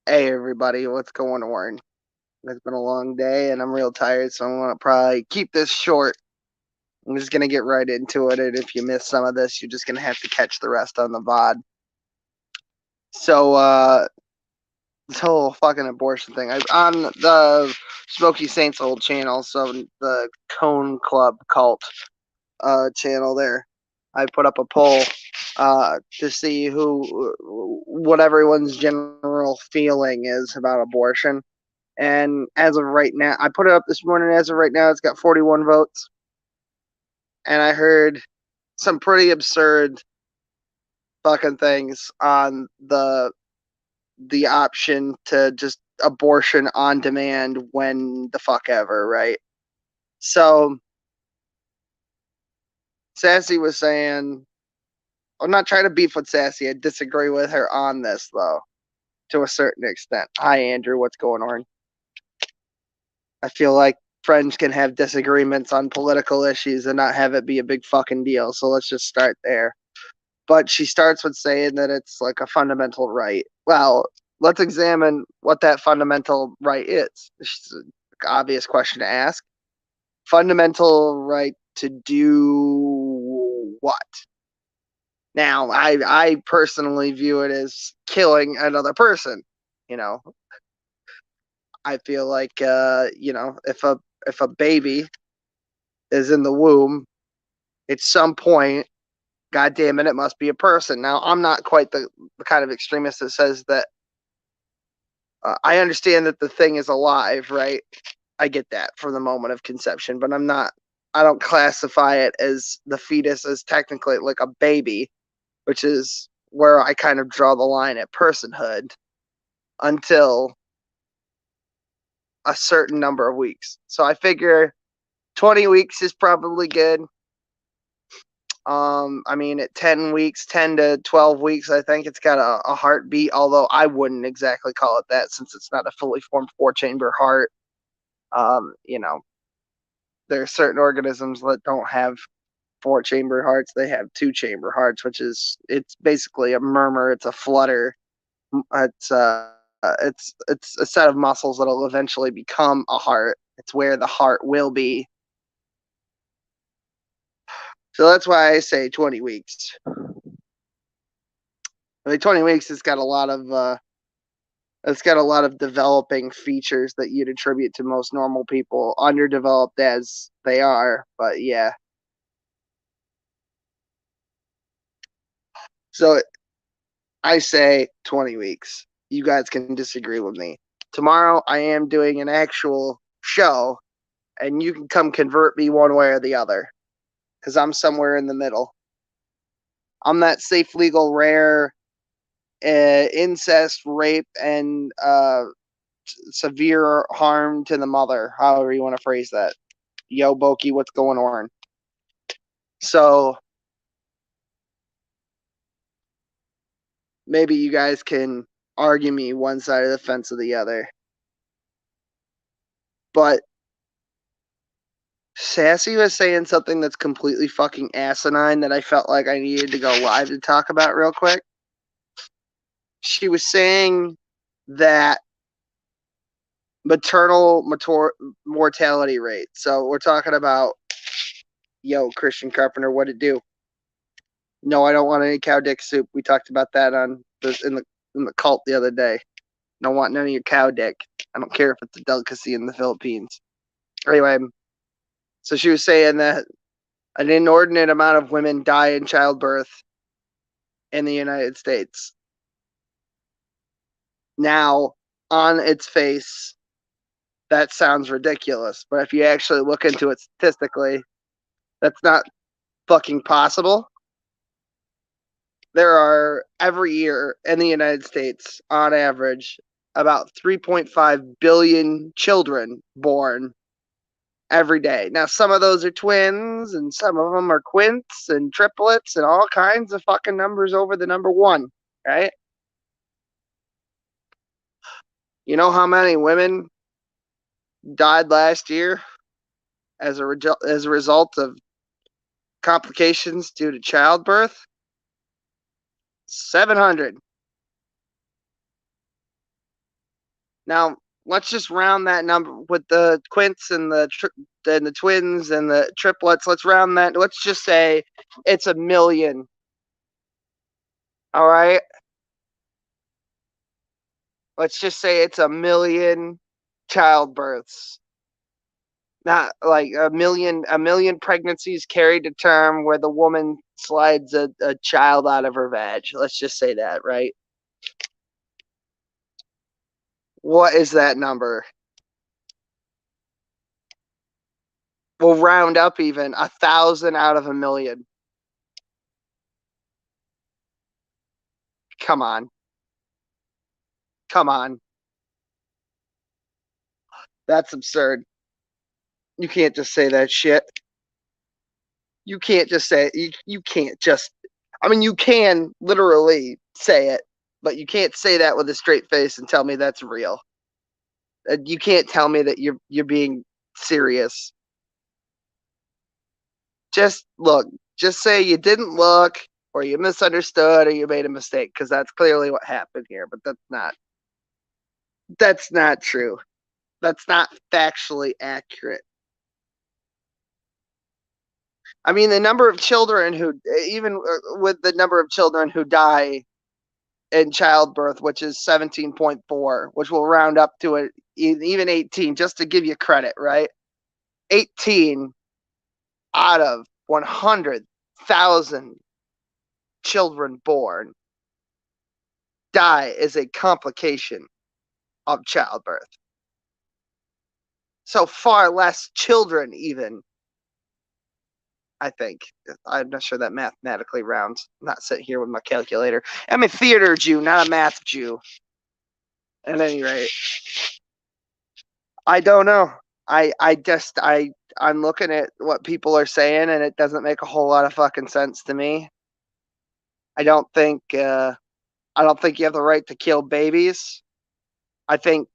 Hey everybody, what's going on? It's been a long day and I'm real tired, so I'm gonna probably keep this short. I'm just gonna get right into it, and if you miss some of this, you're just gonna have to catch the rest on the VOD. So, this whole fucking abortion thing. I'm on the Smoky Saints old channel, so the Cone Club cult channel there. I put up a poll to see what everyone's general feeling is about abortion. And as of right now, I put it up this morning. As of right now, it's got 41 votes. And I heard some pretty absurd fucking things on the option to just abortion on demand when the fuck ever, right? So Sassy was saying, I'm not trying to beef with Sassy. I disagree with her on this though, to a certain extent. Hi Andrew, what's going on? I feel like friends can have disagreements on political issues and not have it be a big fucking deal. So let's just start there. But she starts with saying that it's like a fundamental right. Well, let's examine what that fundamental right is. It's an obvious question to ask. Fundamental right to do what? Now, I personally view it as killing another person. You know, I feel like if a baby is in the womb, at some point, God damn it, it must be a person. Now, I'm not quite the kind of extremist that says that. I understand that the thing is alive, right? I get that from the moment of conception, but I don't classify it as the fetus as technically like a baby, which is where I kind of draw the line at personhood until a certain number of weeks. So I figure 20 weeks is probably good. I mean, at 10 weeks, 10 to 12 weeks, I think it's got a heartbeat, although I wouldn't exactly call it that since it's not a fully formed four-chamber heart. You know, there are certain organisms that don't have four-chamber hearts. They have two-chamber hearts, it's basically a murmur. It's a flutter. It's a set of muscles that'll eventually become a heart. It's where the heart will be. So that's why I say 20 weeks. I mean, 20 weeks has got a lot of it's got a lot of developing features that you'd attribute to most normal people, underdeveloped as they are. But yeah. So I say 20 weeks. You guys can disagree with me. Tomorrow I am doing an actual show, and you can come convert me one way or the other, because I'm somewhere in the middle. I'm that safe, legal, rare, incest, rape, and severe harm to the mother, however you want to phrase that. Yo, Boki, what's going on? So maybe you guys can argue me one side of the fence or the other. But Sassy was saying something that's completely fucking asinine that I felt like I needed to go live to talk about real quick. She was saying that maternal mortality rate. So we're talking about, yo, Christian Carpenter, what it do? No, I don't want any cow dick soup. We talked about that in the cult the other day. Don't want none of your cow dick. I don't care if it's a delicacy in the Philippines. Anyway, so she was saying that an inordinate amount of women die in childbirth in the United States. Now, on its face, that sounds ridiculous. But if you actually look into it statistically, that's not fucking possible. There are, every year in the United States, on average, about 3.5 billion children born every day. Now, some of those are twins, and some of them are quints and triplets and all kinds of fucking numbers over the number one, right? You know how many women died last year as a result of complications due to childbirth? 700. Now, let's just round that number with the quints and the twins and the triplets. Let's round that. Let's just say it's 1,000,000. All right. Let's just say it's 1,000,000 childbirths. Not like a million pregnancies carried to term where the woman slides a child out of her vag. Let's just say that, right? What is that number? We'll round up even 1,000 out of 1,000,000. Come on. Come on. That's absurd. You can't just say that shit. You can't just say it. You can't just. I mean, you can literally say it, but you can't say that with a straight face and tell me that's real. You can't tell me that you're being serious. Just look. Just say you didn't look, or you misunderstood, or you made a mistake, because that's clearly what happened here. But that's not. That's not true. That's not factually accurate. I mean, the number of children who, even with the number of children who die in childbirth, which is 17.4, which will round up to it, even 18, just to give you credit, right? 18 out of 100,000 children born die as a complication of childbirth. So far less children, even, I think. I'm not sure that mathematically rounds. I'm not sitting here with my calculator. I'm a theater Jew, not a math Jew. At any rate, I don't know. I'm looking at what people are saying, and it doesn't make a whole lot of fucking sense to me. I don't think I don't think you have the right to kill babies. I think,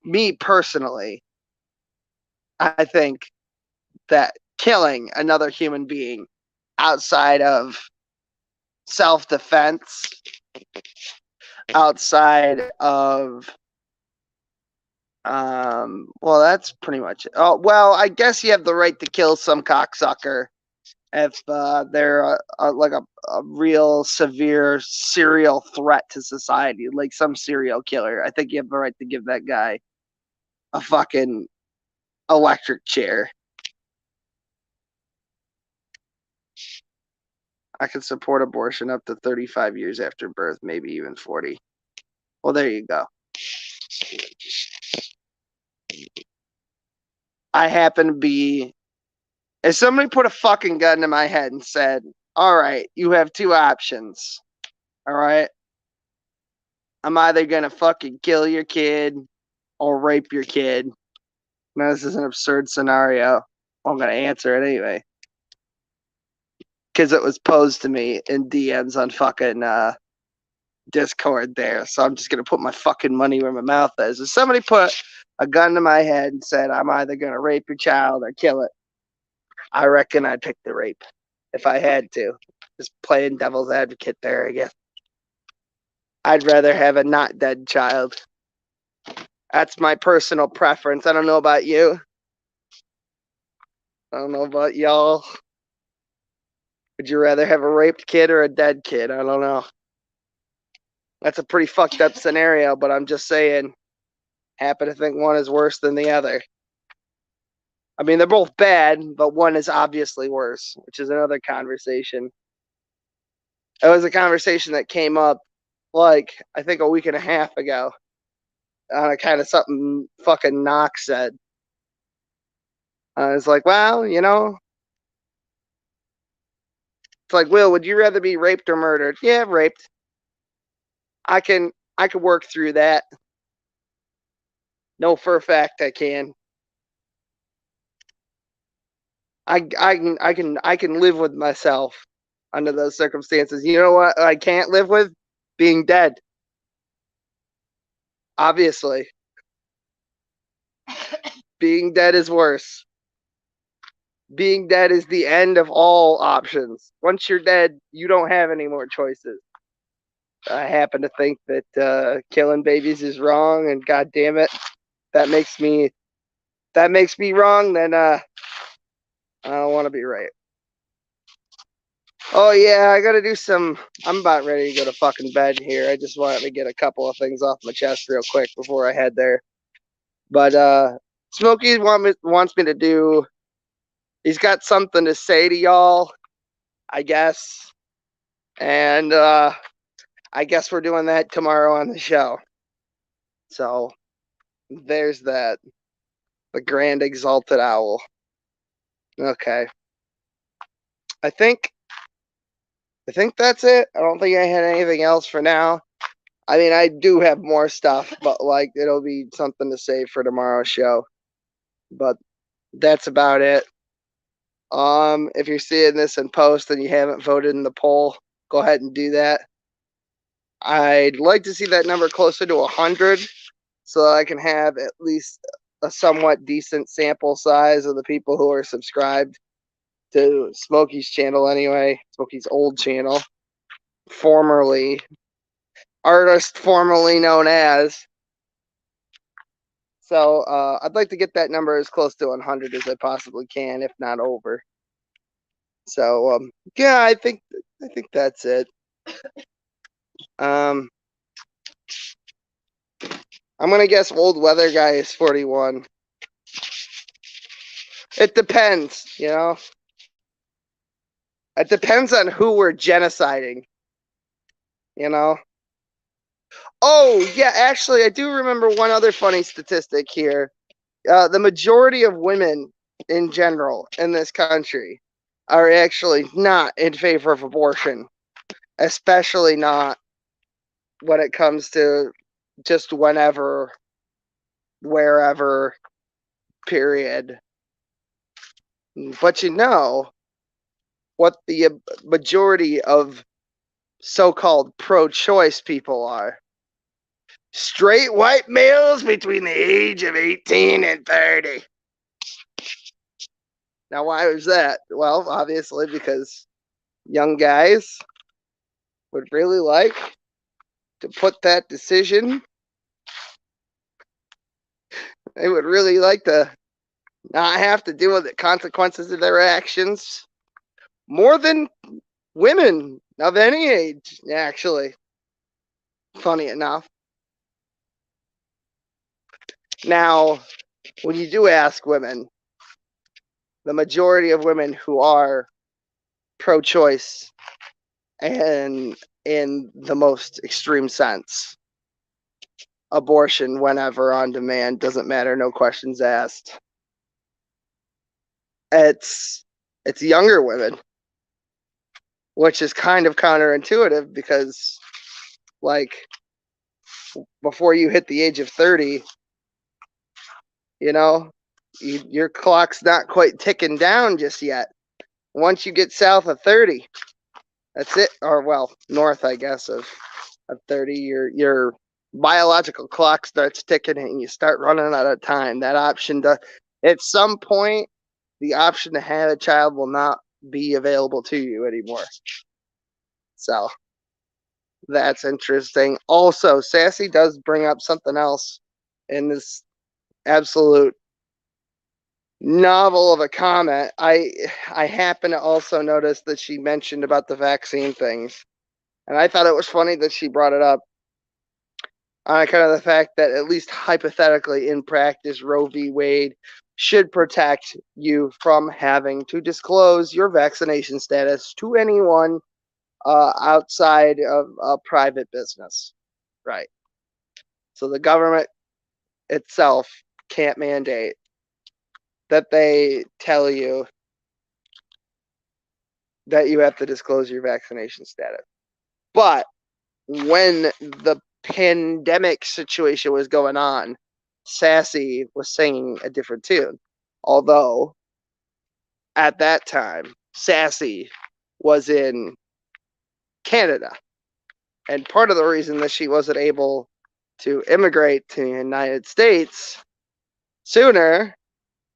me personally, I think that killing another human being outside of self-defense, outside of well, that's pretty much it. Oh, well, I guess you have the right to kill some cocksucker if they're like a real severe serial threat to society, like some serial killer. I think you have the right to give that guy a fucking electric chair. I can support abortion up to 35 years after birth, maybe even 40. Well, there you go. I happen to be. If somebody put a fucking gun to my head and said, all right, you have two options. All right. I'm either going to fucking kill your kid or rape your kid. Now, this is an absurd scenario. Well, I'm going to answer it anyway. Because it was posed to me in DMs on fucking Discord there. So I'm just going to put my fucking money where my mouth is. If somebody put a gun to my head and said, I'm either going to rape your child or kill it, I reckon I'd pick the rape if I had to. Just playing devil's advocate there, I guess. I'd rather have a not dead child. That's my personal preference. I don't know about you. I don't know about y'all. Would you rather have a raped kid or a dead kid? I don't know. That's a pretty fucked up scenario, but I'm just saying, happen to think one is worse than the other. I mean, they're both bad, but one is obviously worse, which is another conversation. It was a conversation that came up, like, I think a week and a half ago, on a kind of something fucking Knox said. I was like, well, you know, it's like, Will, would you rather be raped or murdered? Yeah, raped. I can work through that. No, for a fact I can. I can live with myself under those circumstances. You know what I can't live with? Being dead. Obviously. Being dead is worse. Being dead is the end of all options. Once you're dead, you don't have any more choices. I happen to think that killing babies is wrong, and God damn it, that makes me wrong. Then I don't want to be right. Oh yeah, I gotta do some. I'm about ready to go to fucking bed here. I just wanted to get a couple of things off my chest real quick before I head there. But Smokey wants me to do. He's got something to say to y'all, I guess, and I guess we're doing that tomorrow on the show. So there's that. The Grand Exalted Owl. Okay. I think that's it. I don't think I had anything else for now. I mean, I do have more stuff, but like it'll be something to save for tomorrow's show. But that's about it. If you're seeing this in post and you haven't voted in the poll, go ahead and do that. I'd like to see that number closer to 100 so that I can have at least a somewhat decent sample size of the people who are subscribed to Smokey's channel anyway. Smokey's old channel. Artist formerly known as. So I'd like to get that number as close to 100 as I possibly can, if not over. So yeah, I think that's it. I'm gonna guess old weather guy is 41. It depends, you know. It depends on who we're genociding, you know. Oh yeah, actually, I do remember one other funny statistic here. The majority of women in general in this country are actually not in favor of abortion, especially not when it comes to just whenever, wherever, period. But you know what the majority of so-called pro-choice people are? Straight white males between the age of 18 and 30. Now, why was that? Well, obviously because young guys would really like to put that decision. They would really like to not have to deal with the consequences of their actions more than women of any age, actually. Funny enough. Now, when you do ask women, the majority of women who are pro-choice and in the most extreme sense, abortion whenever on demand, doesn't matter, no questions asked. It's younger women, which is kind of counterintuitive because like before you hit the age of 30, you know, your clock's not quite ticking down just yet. Once you get south of 30, that's it. Or well, north, I guess, of 30, your biological clock starts ticking and you start running out of time. That option to, at some point, the option to have a child will not be available to you anymore. So that's interesting. Also, Sassy does bring up something else in this absolute novel of a comment. I happen to also notice that she mentioned about the vaccine things. And I thought it was funny that she brought it up on account of the fact that at least hypothetically in practice, Roe v. Wade should protect you from having to disclose your vaccination status to anyone outside of a private business. Right. So the government itself can't mandate that they tell you that you have to disclose your vaccination status. But when the pandemic situation was going on, Sassy was singing a different tune. Although, at that time, Sassy was in Canada. And part of the reason that she wasn't able to immigrate to the United States sooner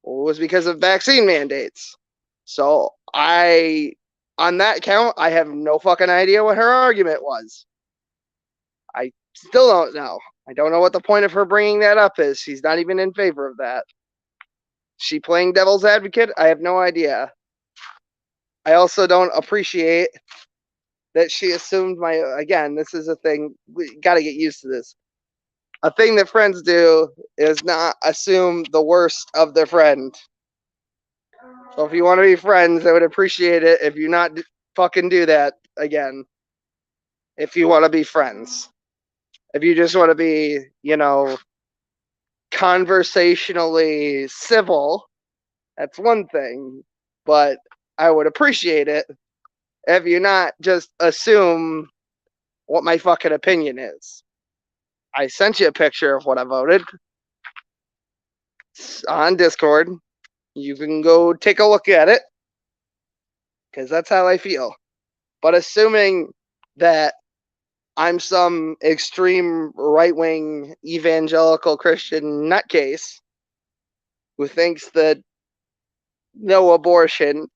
was because of vaccine mandates. So on that count, I have no fucking idea what her argument was. I still don't know. I don't know what the point of her bringing that up is. She's not even in favor of that. She playing devil's advocate? I have no idea. I also don't appreciate that she assumed my, again, this is a thing, we got to get used to this. A thing that friends do is not assume the worst of their friend. So if you want to be friends, I would appreciate it if you not fucking do that again. If you want to be friends. If you just want to be, conversationally civil, that's one thing. But I would appreciate it if you not just assume what my fucking opinion is. I sent you a picture of what I voted. It's on Discord. You can go take a look at it. Because that's how I feel. But assuming that I'm some extreme right-wing evangelical Christian nutcase who thinks that no abortion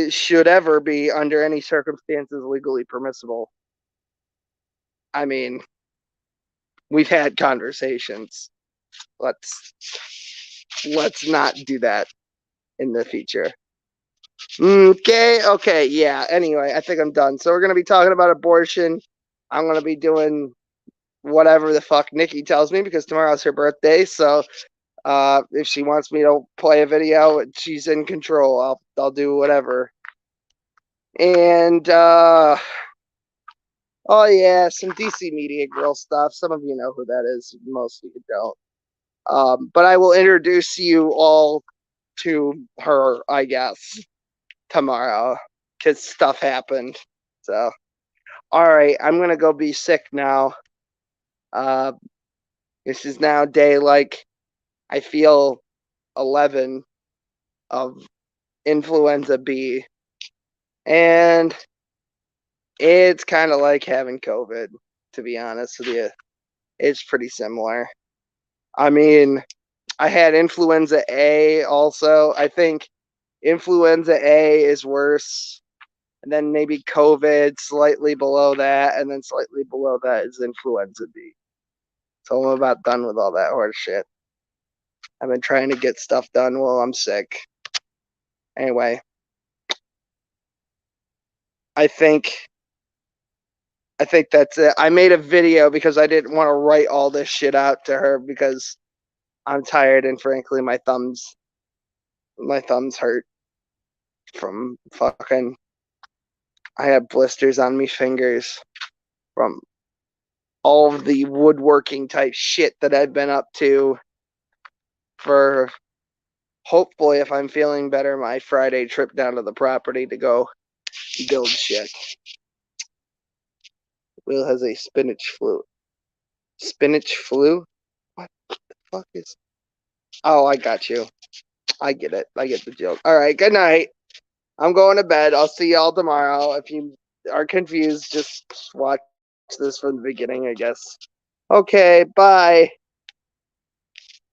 should ever be under any circumstances legally permissible. I mean, we've had conversations. Let's not do that in the future. Okay, yeah. Anyway, I think I'm done. So we're going to be talking about abortion. I'm going to be doing whatever the fuck Nikki tells me because tomorrow's her birthday. So if she wants me to play a video, she's in control. I'll do whatever. And oh yeah, some DC Media Girl stuff. Some of you know who that is. Most of you don't. But I will introduce you all to her, I guess, tomorrow because stuff happened. So, all right, I'm gonna go be sick now. This is now day I feel 11 of influenza B, and it's kind of like having COVID, to be honest with you. It's pretty similar. I mean, I had influenza A also. I think influenza A is worse, and then maybe COVID slightly below that, and then slightly below that is influenza B. So I'm about done with all that horse shit. I've been trying to get stuff done while I'm sick. Anyway, I think that's it. I made a video because I didn't want to write all this shit out to her because I'm tired and frankly my thumbs hurt from fucking, I have blisters on me fingers from all of the woodworking type shit that I've been up to for hopefully, if I'm feeling better, my Friday trip down to the property to go build shit. Will has a spinach flu. Spinach flu? What the fuck is... Oh, I got you. I get it. I get the joke. All right, good night. I'm going to bed. I'll see y'all tomorrow. If you are confused, just watch this from the beginning, I guess. Okay, bye.